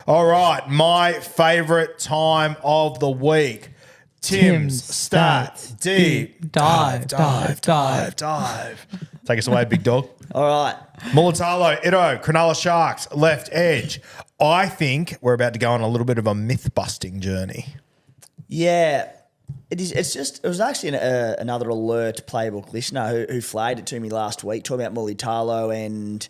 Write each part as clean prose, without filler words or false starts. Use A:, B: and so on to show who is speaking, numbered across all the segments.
A: All right, my favourite time of the week. Tim's Stat Deep Dive. Take us away, big dog.
B: All right.
A: Mulitalo, Ito, Cronulla Sharks, left edge. I think we're about to go on a little bit of a myth-busting journey.
B: Yeah. It was actually another alert Playbook listener who flagged it to me last week, talking about Mulitalo, and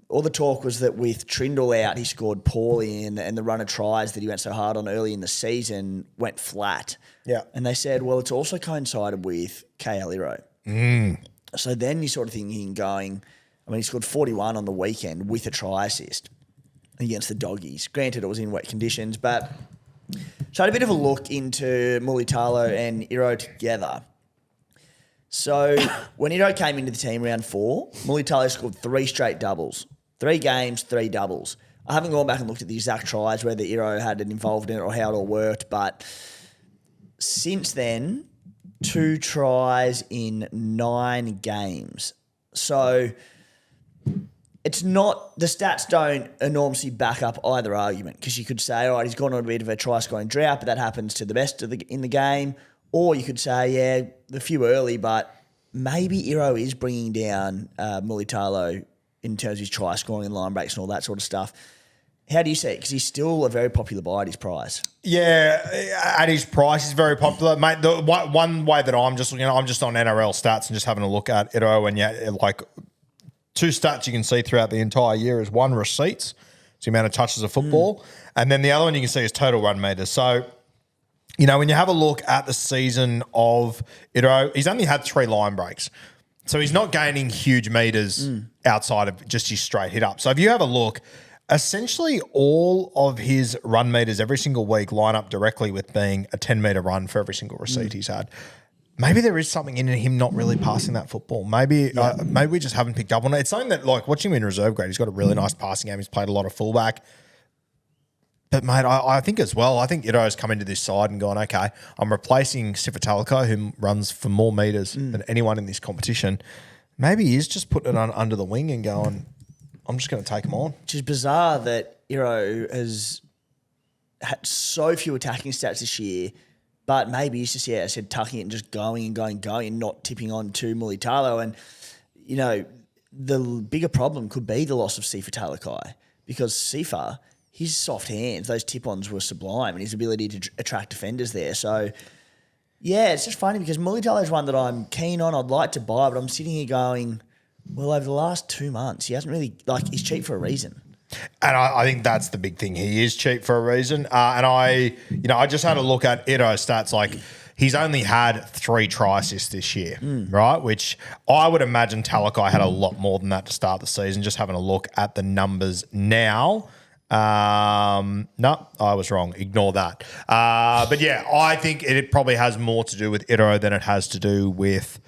B: all the talk was that with Trindle out, he scored poorly, and the run of tries that he went so hard on early in the season went flat.
A: Yeah.
B: And they said, well, it's also coincided with KL Iro. So then you're sort of thinking going, I mean, he scored 41 on the weekend with a try assist against the Doggies. Granted, it was in wet conditions, but so I had a bit of a look into Mulitalo and Iro together. So when Iro came into the team round 4, Mulitalo scored 3 straight doubles. 3 games, 3 doubles. I haven't gone back and looked at the exact tries, whether Iro had an involved in it or how it all worked, but since then, 2 tries in 9 games. So it's not, the stats don't enormously back up either argument, because you could say, all right, he's gone on a bit of a try-scoring drought, but that happens to the best in the game. Or you could say, yeah, a few early, but maybe Iro is bringing down Mulitalo in terms of his try-scoring and line breaks and all that sort of stuff. How do you see it? Because he's still a very popular buy at his price.
A: Yeah, at his price, he's very popular. Mate, the one way that I'm just looking at, I'm just on NRL stats and just having a look at Iro, and yeah, like 2 stats you can see throughout the entire year is 1, receipts, it's the amount of touches of football, and then the other one you can see is total run meters. So, you know, when you have a look at the season of Iro, he's only had 3 line breaks. So he's not gaining huge meters outside of just his straight hit up. So if you have a look, essentially all of his run meters every single week line up directly with being a 10-meter run for every single receipt he's had. Maybe there is something in him not really passing that football. Maybe we just haven't picked up on it. It's something that, like, watching him in reserve grade, he's got a really nice passing game. He's played a lot of fullback. But, mate, I think as well, I think Iro's come into this side and gone, okay, I'm replacing Sifatalico, who runs for more metres than anyone in this competition. Maybe he is just putting it under the wing and going, I'm just going to take him on.
B: Which is bizarre that Iro has had so few attacking stats this year, but maybe he's just, I said, tucking it and just going and not tipping on to Mulitalo. And, you know, the bigger problem could be the loss of Sifatalico, because Sifa, his soft hands, those tip-ons were sublime, and his ability to attract defenders there. So, yeah, it's just funny because Mulitalo is one that I'm keen on. I'd like to buy, but I'm sitting here going, well, over the last 2 months, he hasn't really, he's cheap for a reason.
A: And I think that's the big thing. He is cheap for a reason. And I just had a look at Iro's stats. Like, he's only had 3 try assists this year, right? Which I would imagine Talakai had a lot more than that to start the season. Just having a look at the numbers now. No, I was wrong. Ignore that. But yeah, I think it probably has more to do with Iro than it has to do with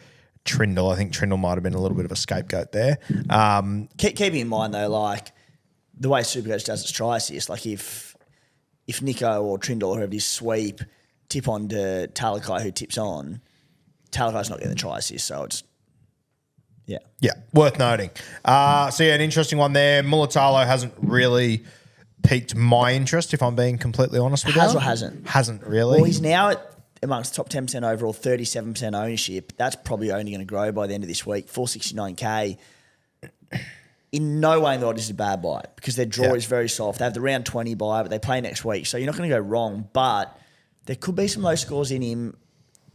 A: Trindle. I think Trindle might have been a little bit of a scapegoat there.
B: Keeping in mind though, like the way Supercoach does its try assist, like if Nico or Trindle or whoever it is sweep, tip on to Talakai who tips on, Talakai's not getting the try assist, so it's yeah,
A: worth noting. So yeah, an interesting one there. Mulitalo hasn't really piqued my interest, if I'm being completely honest with you.
B: Has or hasn't?
A: Hasn't really.
B: Well, he's now amongst top 10% overall, 37% ownership. That's probably only going to grow by the end of this week. 469K. In no way in the world is it a bad buy, because their draw is very soft. They have the round 20 buy, but they play next week, so you're not going to go wrong. But there could be some low scores in him,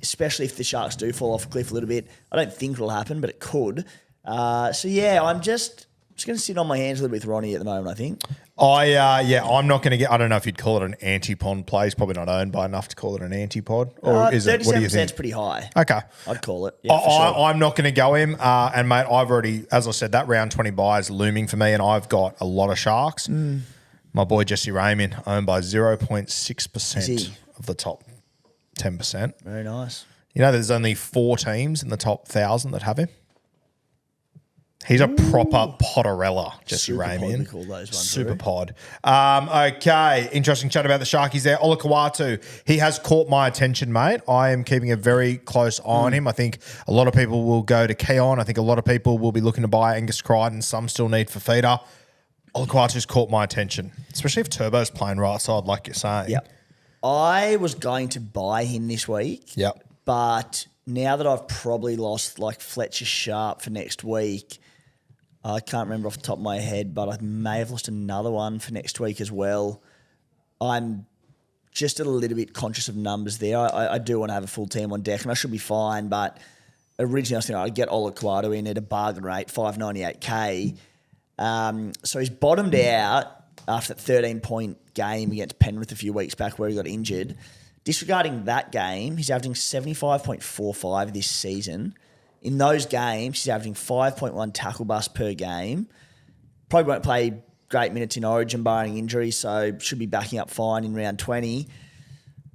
B: especially if the Sharks do fall off a cliff a little bit. I don't think it'll happen, but it could. So yeah, I'm just going to sit on my hands a little bit with Ronnie at the moment, I think.
A: I'm not going to get, I don't know if you'd call it an antipod play. He's probably not owned by enough to call it an antipod. Or is it? What do you think?
B: 37% pretty high.
A: Okay.
B: I'd call it. Yeah, for sure.
A: I'm not going to go him. And mate, I've already, as I said, that round 20 buy is looming for me, and I've got a lot of Sharks. My boy Jesse Raymond owned by 0.6% of the top 10%.
B: Very nice.
A: You know, there's only 4 teams in the top 1,000 that have him. He's a proper Potterella, Jesse Raymond.
B: We call those ones.
A: Super pod. Okay, interesting chat about the Sharkies there. Olakau'atu, he has caught my attention, mate. I am keeping a very close eye on him. I think a lot of people will go to Keon. I think a lot of people will be looking to buy Angus Crichton. Some still need Fafita. Olakau'atu's caught my attention, especially if Turbo's playing right side, like you're saying.
B: Yep. I was going to buy him this week.
A: Yep.
B: But now that I've probably lost like Fletcher Sharp for next week, I can't remember off the top of my head, but I may have lost another one for next week as well. I'm just a little bit conscious of numbers there. I do want to have a full team on deck, and I should be fine. But originally I was thinking I'd get Olakau'atu in at a bargain rate, $598K. So he's bottomed out after that 13-point game against Penrith a few weeks back where he got injured. Disregarding that game, he's averaging 75.45 this season. In those games, he's averaging 5.1 tackle bust per game. Probably won't play great minutes in Origin barring injury, so should be backing up fine in round 20.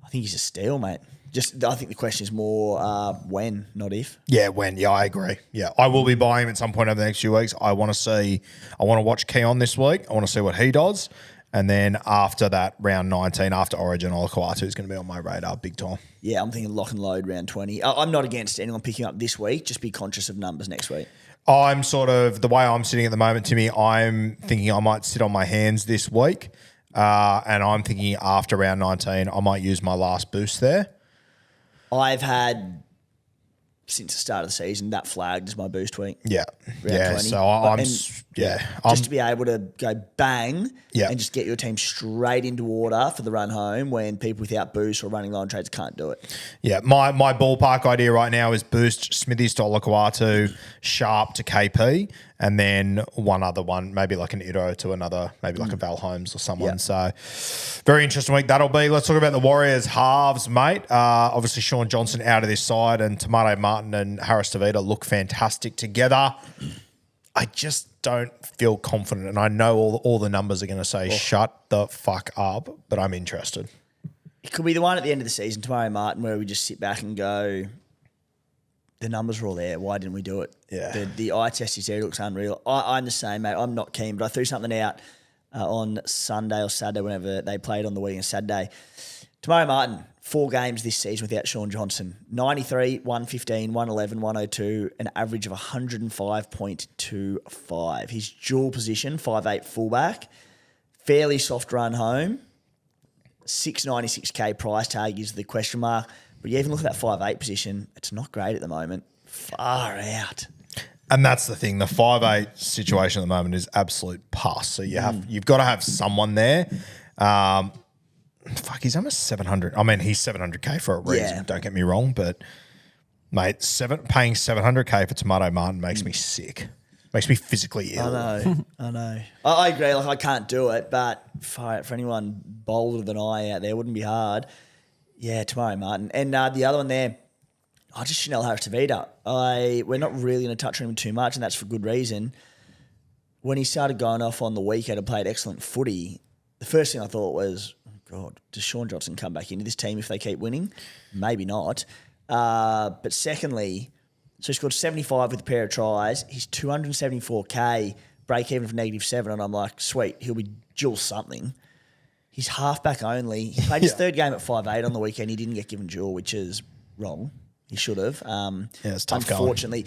B: I think he's a steal, mate. I think the question is more when, not if.
A: Yeah, when. Yeah, I agree. Yeah, I will be buying him at some point over the next few weeks. I want to watch Keon this week. I want to see what he does. And then after that, round 19, after Origin, Olakau'atu is going to be on my radar big time.
B: Yeah, I'm thinking lock and load round 20. I'm not against anyone picking up this week. Just be conscious of numbers next week.
A: I'm sort of, the way I'm sitting at the moment, Timmy, I'm thinking I might sit on my hands this week. And I'm thinking after round 19, I might use my last boost there.
B: I've had, since the start of the season, that flagged as my boost week.
A: Yeah.
B: Yeah, 20.
A: So
B: just to be able to go bang
A: and
B: just get your team straight into order for the run home when people without boost or running low on trades can't do it.
A: Yeah, my ballpark idea right now is boost Smithies to Olakau'atu, Sharp to KP, and then one other one, maybe like an Iro to another, maybe like a Val Holmes or someone.
B: Yeah.
A: So very interesting week that'll be. Let's talk about the Warriors halves, mate. Obviously Sean Johnson out of this side and Maire Martin and Harris Tavita look fantastic together. I just don't feel confident, and I know all the numbers are going to say shut the fuck up, but I'm interested.
B: It could be the one at the end of the season, Maire Martin, where we just sit back and go, the numbers were all there. Why didn't we do it?
A: Yeah.
B: The eye test is there. It looks unreal. I'm the same, mate. I'm not keen, but I threw something out on Sunday or Saturday, whenever they played on the weekend, Saturday. Maire Martin, 4 games this season without Sean Johnson. 93, 115, 111, 102, an average of 105.25. His dual position, 5'8 fullback, fairly soft run home. 696K price tag is the question mark. But you even look at that 5'8 position, it's not great at the moment. Far out.
A: And that's the thing. The 5'8 situation at the moment is absolute pus. So you've got to have someone there. He's almost 700. I mean, he's 700K for a reason. Yeah. Don't get me wrong, but mate, paying 700K for Maire Martin makes me sick. Makes me physically ill.
B: I know. I agree. Like I can't do it, but for anyone bolder than I out there, wouldn't be hard. Yeah, Maire Martin. And the other one there, just Chanel Harris Tavita. We're not really going to touch on him too much, and that's for good reason. When he started going off on the weekend and played excellent footy, the first thing I thought was, oh God, does Sean Johnson come back into this team if they keep winning? Maybe not. But secondly, so he scored 75 with a pair of tries. He's 274K, break even for -7, and I'm like, sweet, he'll be dual something. He's halfback only. He played his third game at 5'8 on the weekend. He didn't get given dual, which is wrong. He should have.
A: It's tough
B: unfortunately,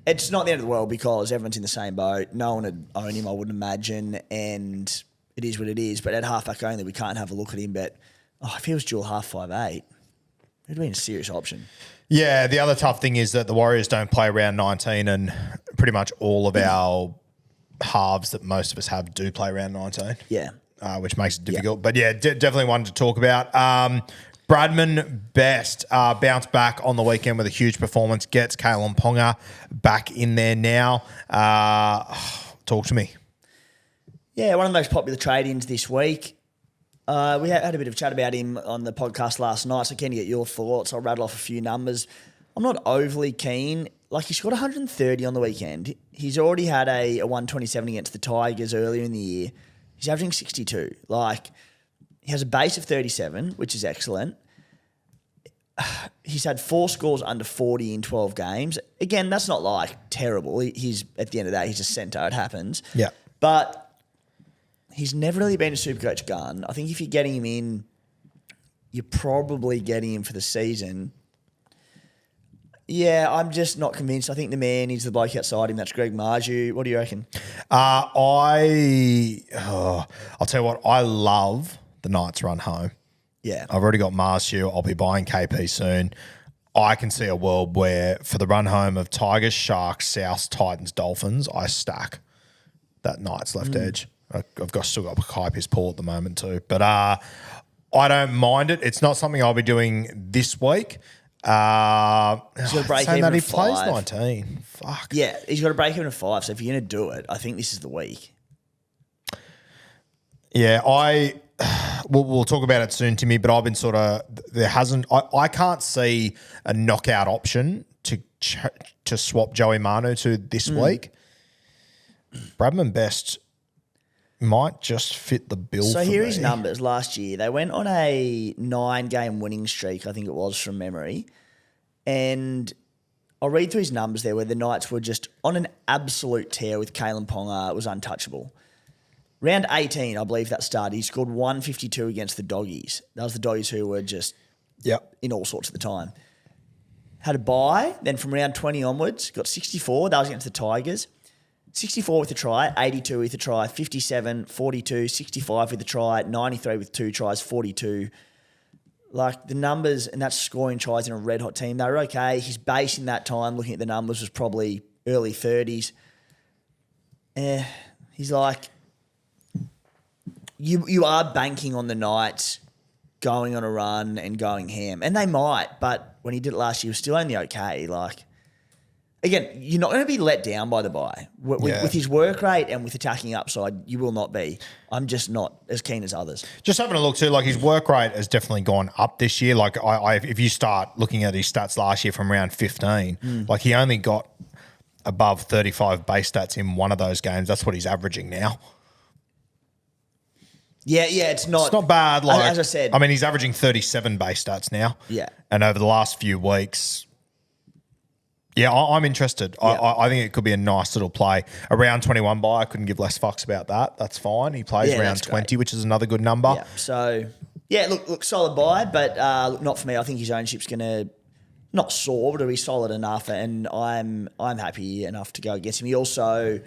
B: it's not the end of the world because everyone's in the same boat. No one would own him, I wouldn't imagine, and it is what it is. But at halfback only, we can't have a look at him. But if he was dual half 5'8, it'd been a serious option.
A: Yeah, the other tough thing is that the Warriors don't play round 19, and pretty much all of our halves that most of us have do play round 19.
B: Yeah.
A: Which makes it difficult. But yeah, definitely one to talk about. Bradman Best bounced back on the weekend with a huge performance, gets Kalen Ponga back in there now. Talk to me.
B: Yeah, one of the most popular trade-ins this week. We had a bit of a chat about him on the podcast last night, so keen to get your thoughts. I'll rattle off a few numbers. I'm not overly keen. Like, he scored 130 on the weekend. He's already had a 127 against the Tigers earlier in the year. He's averaging 62. Like, he has a base of 37, which is excellent. He's had 4 scores under 40 in 12 games. Again, that's not like terrible. He's at the end of the day, he's a centre. It happens.
A: Yeah.
B: But he's never really been a Supercoach gun. I think if you're getting him in, you're probably getting him for the season. Yeah, I'm just not convinced. I think the man is the bloke outside him. That's Greg Marju. What do you reckon?
A: I'll tell you what, I love the Knights run home.
B: Yeah.
A: I've already got Marju. I'll be buying KP soon. I can see a world where for the run home of Tigers, Sharks, Souths, Titans, Dolphins, I stack that Knights left edge. Still got Kaipi's Paul at the moment too. But I don't mind it. It's not something I'll be doing this week.
B: So break
A: saying
B: even
A: that he
B: at
A: plays
B: 5.
A: 19. Fuck.
B: Yeah, he's got to break even at 5. So if you're going to do it, I think this is the week.
A: Yeah, we'll talk about it soon, Timmy, but I've been I can't see a knockout option to swap Joey Manu to this week. Bradman Best might just fit the bill.
B: So
A: for
B: here are
A: me.
B: his numbers last year. They went on a 9-game winning streak, I think it was from memory. And I'll read through his numbers there where the Knights were just on an absolute tear with Kalen Ponga. It was untouchable. Round 18, I believe that started. He scored 152 against the Doggies. That was the Doggies who were just in all sorts at the time. Had a bye. Then from round 20 onwards, got 64. That was against the Tigers. 64 with a try, 82 with a try, 57, 42, 65 with a try, 93 with 2 tries, 42. Like the numbers, and that's scoring tries in a red-hot team. They were okay. His base in that time, looking at the numbers, was probably early 30s. He's like, you are banking on the Knights going on a run and going ham. And they might, but when he did it last year, he was still only okay. Like, again, you're not going to be let down by the bye. With his work rate and with attacking upside, you will not be. I'm just not as keen as others.
A: Just having a look too, like his work rate has definitely gone up this year. Like if you start looking at his stats last year from round 15, like he only got above 35 base stats in one of those games. That's what he's averaging now.
B: Yeah, it's not
A: bad. Like,
B: as I said,
A: I mean, he's averaging 37 base stats now.
B: Yeah.
A: And over the last few weeks, I'm interested.
B: Yeah.
A: I think it could be a nice little play. A round 21 bye, I couldn't give less fucks about that. That's fine. He plays round 20, which is another good number.
B: Yeah. So, look, solid buy, but look, not for me. I think his ownership's going to not soar, but it'll be solid enough, and I'm happy enough to go against him. He also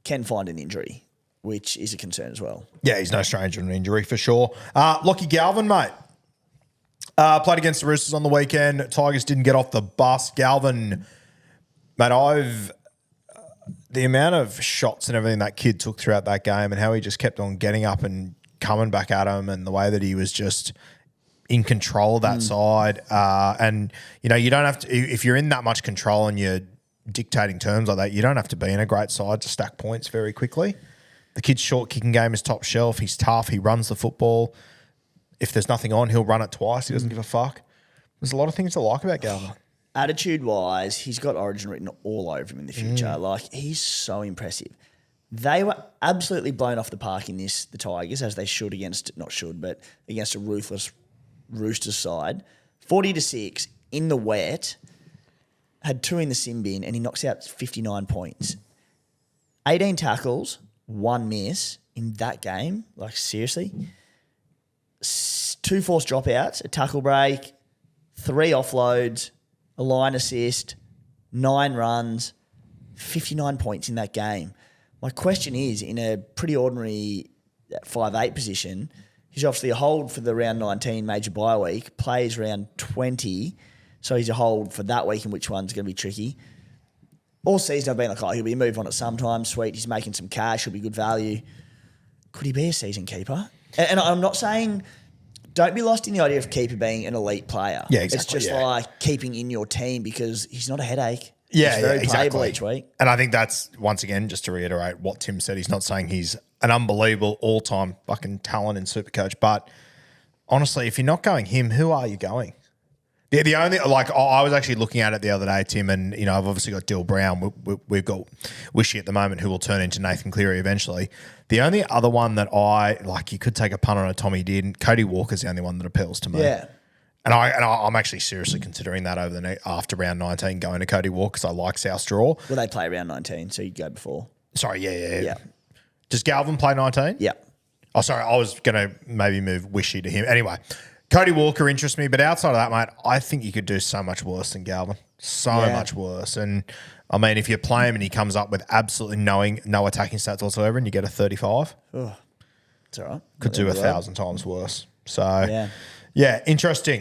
B: can find an injury, which is a concern as well.
A: Yeah, he's no stranger to an injury for sure. Lachlan Galvin, mate. Played against the Roosters on the weekend. Tigers didn't get off the bus. Galvin, mate, the amount of shots and everything that kid took throughout that game and how he just kept on getting up and coming back at him and the way that he was just in control of that side. And, you don't have to, if you're in that much control and you're dictating terms like that, you don't have to be in a great side to stack points very quickly. The kid's short kicking game is top shelf. He's tough. He runs the football. If there's nothing on, he'll run it twice. He doesn't give a fuck. There's a lot of things to like about Galvin.
B: Attitude-wise, he's got Origin written all over him in the future. Like, he's so impressive. They were absolutely blown off the park in this, the Tigers, as they should against a ruthless Roosters side. 40-6 in the wet, had 2 in the sin bin, and he knocks out 59 points. 18 tackles, 1 miss in that game. Like, seriously? 2 forced dropouts, a tackle break, 3 offloads, a line assist, 9 runs, 59 points in that game. My question is, in a pretty ordinary 5'8" position, he's obviously a hold for the round 19 major bye week, plays round 20, so he's a hold for that week, in which one's going to be tricky. All season I've been like, he'll be a move on it sometime, sweet, he's making some cash, he'll be good value. Could he be a season keeper? And I'm not saying, don't be lost in the idea of keeper being an elite player.
A: Yeah, exactly.
B: It's just like keeping in your team because he's not a headache.
A: Yeah,
B: he's very playable
A: exactly.
B: each week.
A: And I think that's, once again, just to reiterate what Tim said, he's not saying he's an unbelievable all-time fucking talent in Supercoach. But honestly, if you're not going him, who are you going? The only, like, I was actually looking at it the other day, Tim, and, I've obviously got Dill Brown. We've got Wishy at the moment, who will turn into Nathan Cleary eventually. The only other one that you could take a punt on a Tommy did, Cody Walker's the only one that appeals to me.
B: Yeah.
A: And I'm actually seriously considering that after round 19 going to Cody Walker because I like South Draw.
B: Well, they play round 19, so you'd go before.
A: Sorry, yeah. Does Galvin play 19?
B: Yeah.
A: Oh, sorry, I was going to maybe move Wishy to him. Anyway, Cody Walker interests me, but outside of that, mate, I think you could do so much worse than Galvin. So much worse. And I mean, if you play him and he comes up with absolutely no attacking stats whatsoever and you get a 35,
B: it's all right.
A: could do 1,000 times worse. So, yeah, interesting.